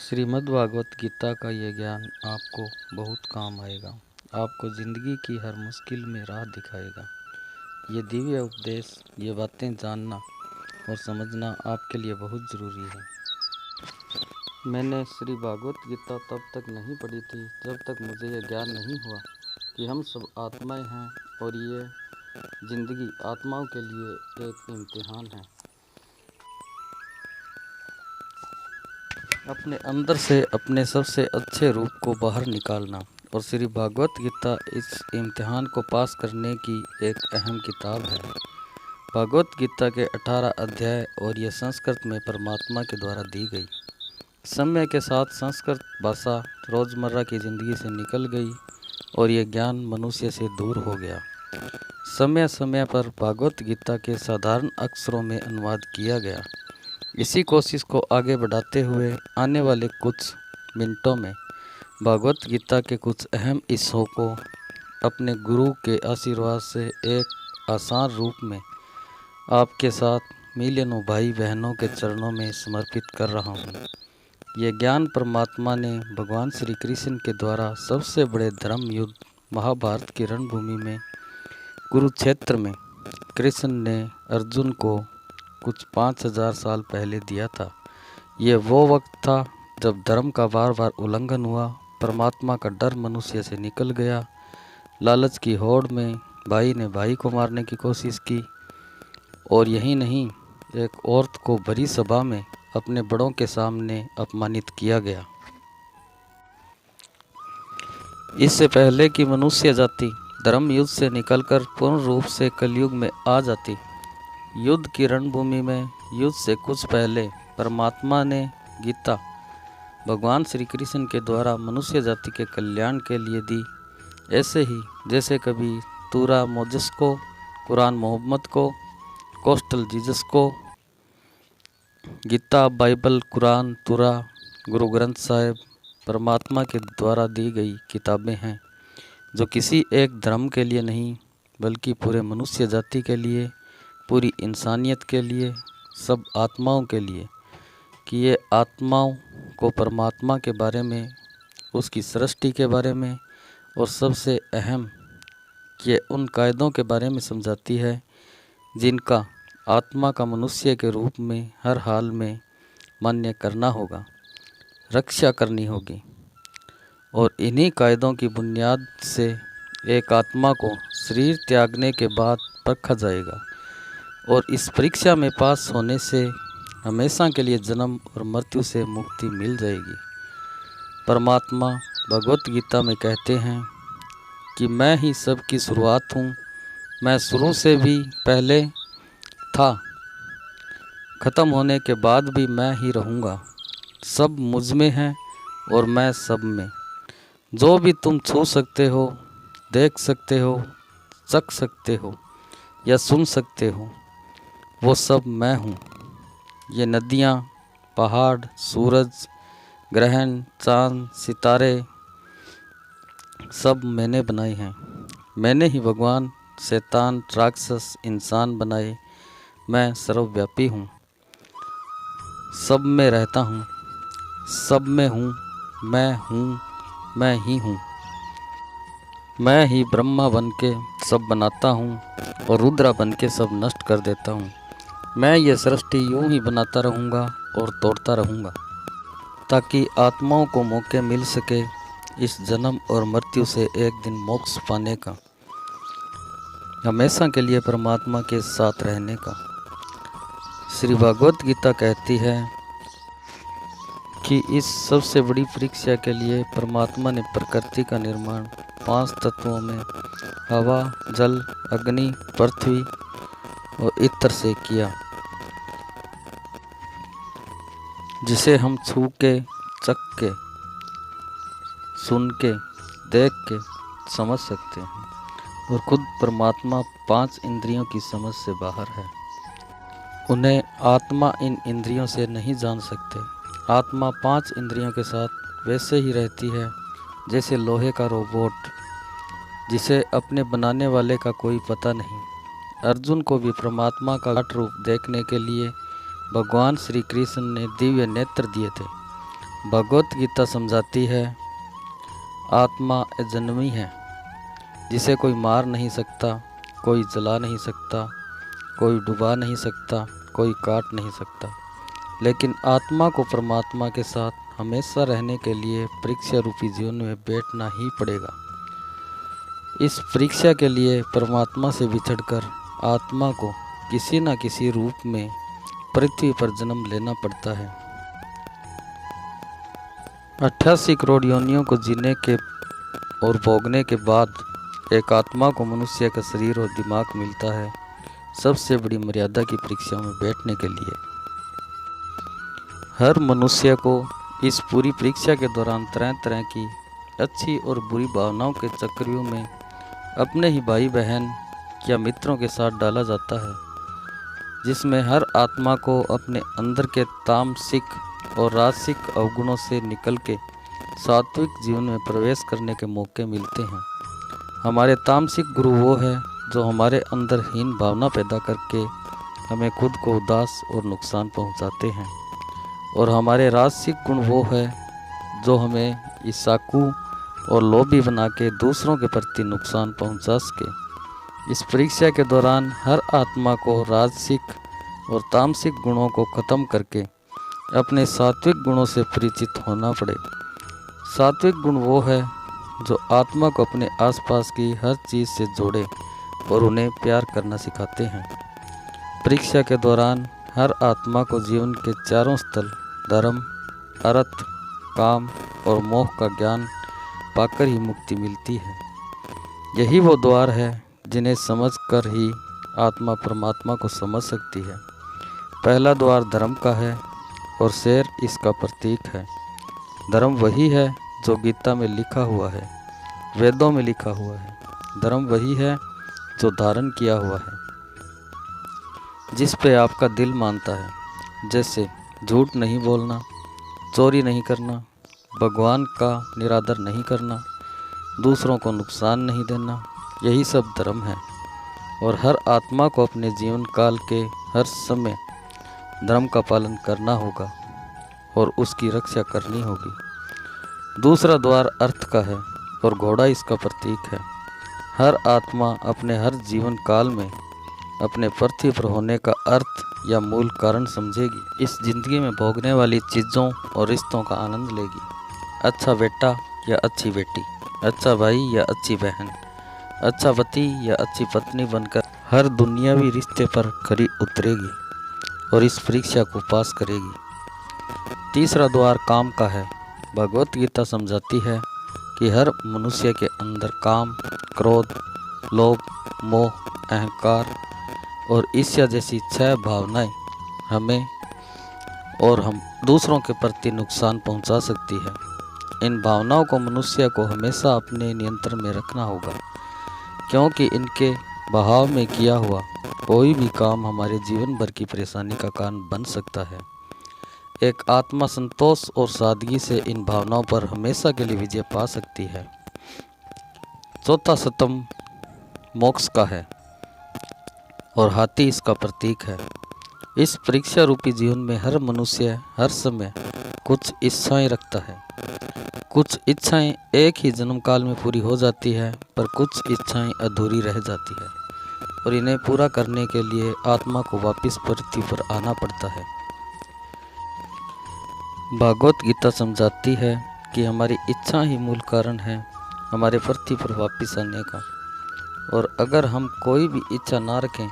श्रीमद् भागवत गीता का ये ज्ञान आपको बहुत काम आएगा। आपको ज़िंदगी की हर मुश्किल में राह दिखाएगा। ये दिव्य उपदेश, ये बातें जानना और समझना आपके लिए बहुत ज़रूरी है। मैंने श्री भागवत गीता तब तक नहीं पढ़ी थी जब तक मुझे ये ज्ञान नहीं हुआ कि हम सब आत्माएं हैं और ये ज़िंदगी आत्माओं के लिए एक इम्तिहान है। अपने अंदर से अपने सबसे अच्छे रूप को बाहर निकालना, और श्री भागवत गीता इस इम्तिहान को पास करने की एक अहम किताब है। भागवत गीता के 18 अध्याय और ये संस्कृत में परमात्मा के द्वारा दी गई। समय के साथ संस्कृत भाषा रोज़मर्रा की ज़िंदगी से निकल गई और ये ज्ञान मनुष्य से दूर हो गया। समय समय पर भागवत गीता के साधारण अक्षरों में अनुवाद किया गया। इसी कोशिश को आगे बढ़ाते हुए आने वाले कुछ मिनटों में भागवत गीता के कुछ अहम हिस्सों को अपने गुरु के आशीर्वाद से एक आसान रूप में आपके साथ मिलियनों भाई बहनों के चरणों में समर्पित कर रहा हूँ। ये ज्ञान परमात्मा ने भगवान श्री कृष्ण के द्वारा सबसे बड़े धर्म युद्ध महाभारत की रणभूमि में कुरुक्षेत्र में कृष्ण ने अर्जुन को कुछ 5000 साल पहले दिया था। ये वो वक्त था जब धर्म का बार बार उल्लंघन हुआ, परमात्मा का डर मनुष्य से निकल गया, लालच की होड़ में भाई ने भाई को मारने की कोशिश की, और यही नहीं, एक औरत को भरी सभा में अपने बड़ों के सामने अपमानित किया गया। इससे पहले कि मनुष्य जाति धर्म युद्ध से निकलकर पूर्ण रूप से कलयुग में आ जाती, युद्ध की रणभूमि में युद्ध से कुछ पहले परमात्मा ने गीता भगवान श्री कृष्ण के द्वारा मनुष्य जाति के कल्याण के लिए दी। ऐसे ही जैसे कभी तूरा मोजस को, कुरान मोहम्मद को, कोस्टल जीसस को, गीता बाइबल कुरान तूरा गुरु ग्रंथ साहिब परमात्मा के द्वारा दी गई किताबें हैं, जो किसी एक धर्म के लिए नहीं बल्कि पूरे मनुष्य जाति के लिए, पूरी इंसानियत के लिए, सब आत्माओं के लिए, कि ये आत्माओं को परमात्मा के बारे में, उसकी सृष्टि के बारे में और सबसे अहम ये उन कायदों के बारे में समझाती है जिनका आत्मा का मनुष्य के रूप में हर हाल में मान्य करना होगा, रक्षा करनी होगी। और इन्हीं कायदों की बुनियाद से एक आत्मा को शरीर त्यागने के बाद परखा जाएगा, और इस परीक्षा में पास होने से हमेशा के लिए जन्म और मृत्यु से मुक्ति मिल जाएगी। परमात्मा भगवत गीता में कहते हैं कि मैं ही सब की शुरुआत हूँ, मैं शुरू से भी पहले था, ख़त्म होने के बाद भी मैं ही रहूँगा, सब मुझ में है और मैं सब में। जो भी तुम छू सकते हो, देख सकते हो, चख सकते हो या सुन सकते हो, वो सब मैं हूँ। ये नदियाँ, पहाड़, सूरज, ग्रहण, चाँद, सितारे सब मैंने बनाए हैं। मैंने ही भगवान, शैतान, राक्षस, इंसान बनाए। मैं सर्वव्यापी हूँ, सब में रहता हूँ, सब में हूँ, मैं ही हूँ। मैं ही ब्रह्मा बन के सब बनाता हूँ और रुद्रा बन के सब नष्ट कर देता हूँ। मैं ये सृष्टि यूं ही बनाता रहूँगा और तोड़ता रहूँगा, ताकि आत्माओं को मौके मिल सके इस जन्म और मृत्यु से एक दिन मोक्ष पाने का, हमेशा के लिए परमात्मा के साथ रहने का। श्री भागवत गीता कहती है कि इस सबसे बड़ी परीक्षा के लिए परमात्मा ने प्रकृति का निर्माण 5 तत्वों में हवा, जल, अग्नि, पृथ्वी और इत्र से किया, जिसे हम छू के, चख के, सुन के, देख के समझ सकते हैं। और खुद परमात्मा 5 इंद्रियों की समझ से बाहर है। उन्हें आत्मा इन इंद्रियों से नहीं जान सकते। आत्मा 5 इंद्रियों के साथ वैसे ही रहती है जैसे लोहे का रोबोट, जिसे अपने बनाने वाले का कोई पता नहीं। अर्जुन को भी परमात्मा का घट रूप देखने के लिए भगवान श्री कृष्ण ने दिव्य नेत्र दिए थे। भगवत गीता समझाती है, आत्मा अजन्मी है, जिसे कोई मार नहीं सकता, कोई जला नहीं सकता, कोई डुबा नहीं सकता, कोई काट नहीं सकता। लेकिन आत्मा को परमात्मा के साथ हमेशा रहने के लिए परीक्षा रूपी जीवन में बैठना ही पड़ेगा। इस परीक्षा के लिए परमात्मा से बिछड़कर आत्मा को किसी न किसी रूप में पृथ्वी पर जन्म लेना पड़ता है। 88 करोड़ योनियों को जीने के और भोगने के बाद एक आत्मा को मनुष्य का शरीर और दिमाग मिलता है, सबसे बड़ी मर्यादा की परीक्षा में बैठने के लिए। हर मनुष्य को इस पूरी परीक्षा के दौरान तरह तरह की अच्छी और बुरी भावनाओं के चक्रव्यूह में अपने ही भाई बहन या मित्रों के साथ डाला जाता है, जिसमें हर आत्मा को अपने अंदर के तामसिक और राजसिक अवगुणों से निकल के सात्विक जीवन में प्रवेश करने के मौके मिलते हैं। हमारे तामसिक गुरु वो है जो हमारे अंदर हीन भावना पैदा करके हमें खुद को उदास और नुकसान पहुंचाते हैं, और हमारे राजसिक गुण वो है जो हमें ईसाकू और लोभी बना के दूसरों के प्रति नुकसान पहुंचा सके। इस परीक्षा के दौरान हर आत्मा को राजसिक और तामसिक गुणों को खत्म करके अपने सात्विक गुणों से परिचित होना पड़े। सात्विक गुण वो है जो आत्मा को अपने आसपास की हर चीज़ से जोड़े और उन्हें प्यार करना सिखाते हैं। परीक्षा के दौरान हर आत्मा को जीवन के चारों स्थल धर्म, अर्थ, काम और मोह का ज्ञान पाकर ही मुक्ति मिलती है। यही वो द्वार है जिन्हें समझकर ही आत्मा परमात्मा को समझ सकती है। पहला द्वार धर्म का है और शेर इसका प्रतीक है। धर्म वही है जो गीता में लिखा हुआ है, वेदों में लिखा हुआ है। धर्म वही है जो धारण किया हुआ है, जिस पे आपका दिल मानता है, जैसे झूठ नहीं बोलना, चोरी नहीं करना, भगवान का निरादर नहीं करना, दूसरों को नुकसान नहीं देना। यही सब धर्म है, और हर आत्मा को अपने जीवन काल के हर समय धर्म का पालन करना होगा और उसकी रक्षा करनी होगी। दूसरा द्वार अर्थ का है और घोड़ा इसका प्रतीक है। हर आत्मा अपने हर जीवन काल में अपने पृथ्वी पर होने का अर्थ या मूल कारण समझेगी। इस जिंदगी में भोगने वाली चीज़ों और रिश्तों का आनंद लेगी। अच्छा बेटा या अच्छी बेटी, अच्छा भाई या अच्छी बहन, अच्छा पति या अच्छी पत्नी बनकर हर दुनियावी रिश्ते पर खरी उतरेगी और इस परीक्षा को पास करेगी। तीसरा द्वार काम का है। भगवत गीता समझाती है कि हर मनुष्य के अंदर काम, क्रोध, लोभ, मोह, अहंकार और ईर्ष्या जैसी 6 भावनाएं हमें और हम दूसरों के प्रति नुकसान पहुंचा सकती है। इन भावनाओं को मनुष्य को हमेशा अपने नियंत्रण में रखना होगा, क्योंकि इनके बहाव में किया हुआ कोई भी काम हमारे जीवन भर की परेशानी का कारण बन सकता है। एक आत्मा संतोष और सादगी से इन भावनाओं पर हमेशा के लिए विजय पा सकती है। चौथा स्तंभ मोक्ष का है और हाथी इसका प्रतीक है। इस परीक्षा रूपी जीवन में हर मनुष्य हर समय कुछ इच्छाएं रखता है। कुछ इच्छाएं एक ही जन्म काल में पूरी हो जाती है, पर कुछ इच्छाएं अधूरी रह जाती है और इन्हें पूरा करने के लिए आत्मा को वापस पृथ्वी पर आना पड़ता है। भागवत गीता समझाती है कि हमारी इच्छा ही मूल कारण है हमारे पृथ्वी पर वापस आने का, और अगर हम कोई भी इच्छा ना रखें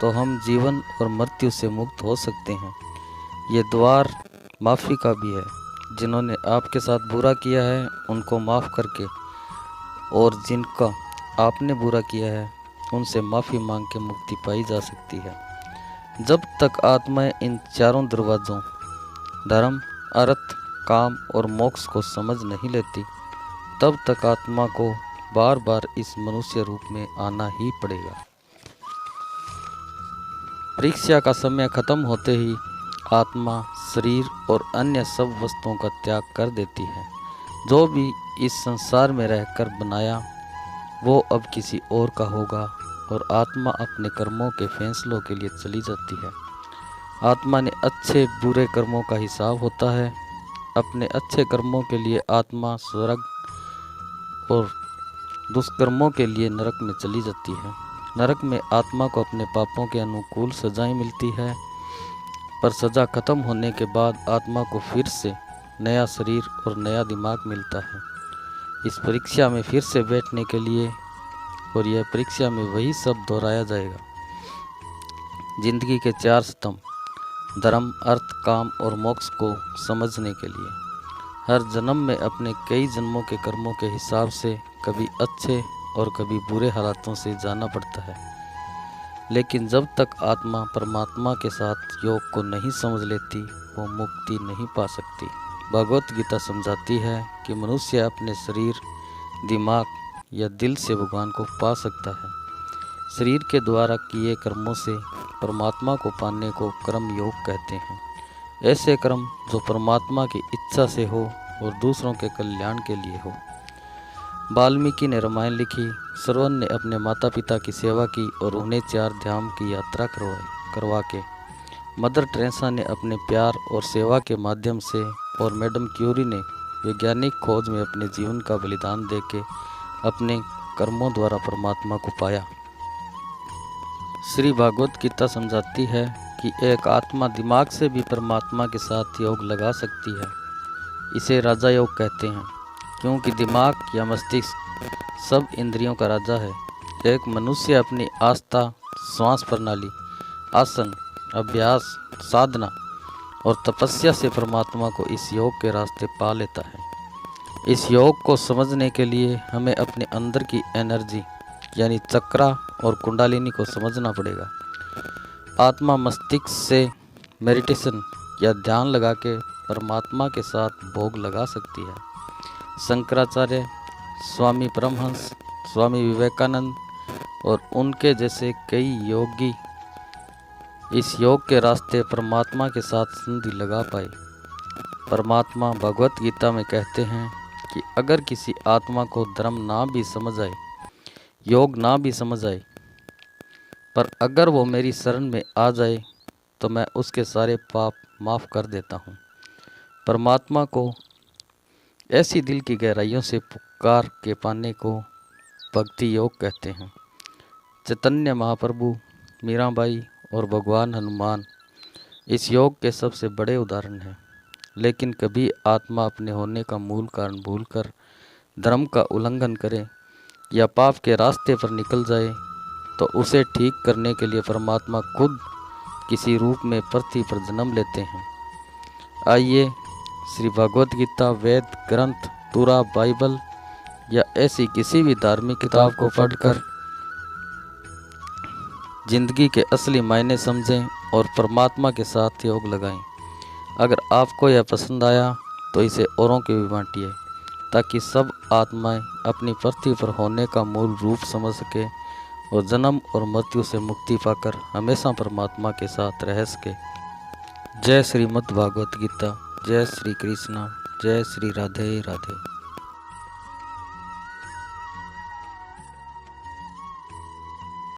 तो हम जीवन और मृत्यु से मुक्त हो सकते हैं। ये द्वार माफ़ी का भी है। जिन्होंने आपके साथ बुरा किया है उनको माफ़ करके, और जिनका आपने बुरा किया है उनसे माफ़ी मांग के मुक्ति पाई जा सकती है। जब तक आत्माएं इन चारों दरवाज़ों धर्म, अर्थ, काम और मोक्ष को समझ नहीं लेती, तब तक आत्मा को बार बार इस मनुष्य रूप में आना ही पड़ेगा। परीक्षा का समय खत्म होते ही आत्मा शरीर और अन्य सब वस्तुओं का त्याग कर देती है। जो भी इस संसार में रहकर बनाया वो अब किसी और का होगा और आत्मा अपने कर्मों के फैसलों के लिए चली जाती है। आत्मा ने अच्छे बुरे कर्मों का हिसाब होता है। अपने अच्छे कर्मों के लिए आत्मा स्वर्ग और दुष्कर्मों के लिए नरक में चली जाती है। नरक में आत्मा को अपने पापों के अनुकूल सजाएं मिलती है, पर सज़ा खत्म होने के बाद आत्मा को फिर से नया शरीर और नया दिमाग मिलता है इस परीक्षा में फिर से बैठने के लिए, और यह परीक्षा में वही सब दोहराया जाएगा। जिंदगी के 4 स्तंभ धर्म, अर्थ, काम और मोक्ष को समझने के लिए हर जन्म में अपने कई जन्मों के कर्मों के हिसाब से कभी अच्छे और कभी बुरे हालातों से जाना पड़ता है। लेकिन जब तक आत्मा परमात्मा के साथ योग को नहीं समझ लेती वो मुक्ति नहीं पा सकती। भगवत गीता समझाती है कि मनुष्य अपने शरीर, दिमाग या दिल से भगवान को पा सकता है। शरीर के द्वारा किए कर्मों से परमात्मा को पाने को कर्म योग कहते हैं। ऐसे कर्म जो परमात्मा की इच्छा से हो और दूसरों के कल्याण के लिए हो। वाल्मीकि ने रामायण लिखी, श्रवण ने अपने माता पिता की सेवा की और उन्हें 4 धाम की यात्रा करवा के, मदर टेरेसा ने अपने प्यार और सेवा के माध्यम से, और मैडम क्यूरी ने वैज्ञानिक खोज में अपने जीवन का बलिदान देके अपने कर्मों द्वारा परमात्मा को पाया। श्री भागवत गीता समझाती है कि एक आत्मा दिमाग से भी परमात्मा के साथ योग लगा सकती है। इसे राजा योग कहते हैं, क्योंकि दिमाग या मस्तिष्क सब इंद्रियों का राजा है। एक मनुष्य अपनी आस्था, श्वास प्रणाली, आसन, अभ्यास, साधना और तपस्या से परमात्मा को इस योग के रास्ते पा लेता है। इस योग को समझने के लिए हमें अपने अंदर की एनर्जी यानी चक्रा और कुंडलिनी को समझना पड़ेगा। आत्मा मस्तिष्क से मेडिटेशन या ध्यान लगा के परमात्मा के साथ भोग लगा सकती है। शंकराचार्य, स्वामी परमहंस, स्वामी विवेकानंद और उनके जैसे कई योगी इस योग के रास्ते परमात्मा के साथ संधि लगा पाए। परमात्मा भगवत गीता में कहते हैं कि अगर किसी आत्मा को धर्म ना भी समझ आए, योग ना भी समझ आए, पर अगर वो मेरी शरण में आ जाए तो मैं उसके सारे पाप माफ़ कर देता हूँ। परमात्मा को ऐसी दिल की गहराइयों से पुकार के पाने को भक्ति योग कहते हैं। चैतन्य महाप्रभु, मीराबाई और भगवान हनुमान इस योग के सबसे बड़े उदाहरण हैं। लेकिन कभी आत्मा अपने होने का मूल कारण भूलकर धर्म का उल्लंघन करे या पाप के रास्ते पर निकल जाए तो उसे ठीक करने के लिए परमात्मा खुद किसी रूप में पृथ्वी पर जन्म लेते हैं। आइए श्री भगवत गीता, वेद ग्रंथ, तुरा, बाइबल या ऐसी किसी भी धार्मिक किताब को पढ़कर जिंदगी के असली मायने समझें और परमात्मा के साथ योग लगाएं। अगर आपको यह पसंद आया तो इसे औरों के भी बांटिए, ताकि सब आत्माएं अपनी पृथ्वी पर होने का मूल रूप समझ सके और जन्म और मृत्यु से मुक्ति पाकर हमेशा परमात्मा के साथ रह सके। जय श्रीमद् भागवत गीता। जय श्री कृष्णा। जय श्री राधे राधे।